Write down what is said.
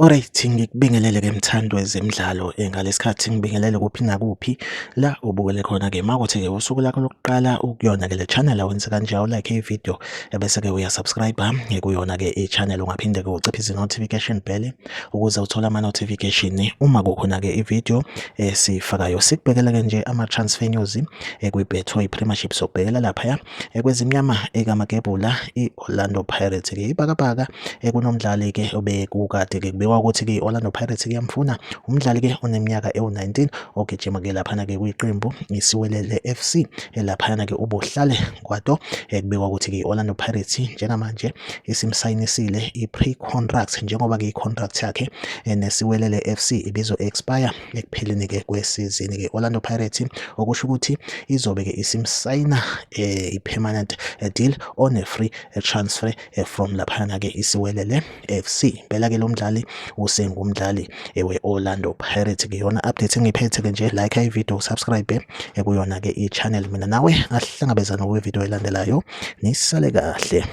Alright, ngikubingelele-ke mthando wezemidlalo ngalesikhathi ngibingelele kuphi nakuphi la ubukele khona-ke makuthi-ke usuku lakho lokuqala ukuyona-ke le channel awenze kanje awulike ividiyo ebese-ke uyasubscribe kuyona-ke i-channel ungaphinde-ke uciphe notification bell ukuze uthole ama-notification uma kukhona-ke ividiyo esiyifakayo. Sikubhekela-ke nje ama-transfer news kwi-Betway Premiership sokubhekela laphaya kwezimnyama kaMagebhula i-Orlando Pirates-ke ibhakabhaka kunomdlali-ke obekukade-ke kubikwa ukuthi-ke i-Orlando Pirates iyamfuna umdlali-ke oneminyaka ewu-19 ogijima-ke laphana-ke kwiqembu isiwelele FC laphana-ke ubuhlale kwato kubikwa ukuthi-ke i-Orlando Pirates njengamanje isimsayinisile i-pre-contract njengoba-ke i-contract yakhe nesiwelele FC ibizo-expire ekupheleni-ke kwesizini-ke Orlando Pirates okusho ukuthi izobe-ke isimsayina i-permanent deal on a free transfer from laphana-ke isiwelele FC. Impela-ke lo mdlali usengumdlali we-Orlando Pirates. Kuyona update engiphethe-ke nje, like ividiyo, subscribe kuyona-ke i-channel. Mina nawe asihlangabezana kwividiyo elandelayo, nisale kahle.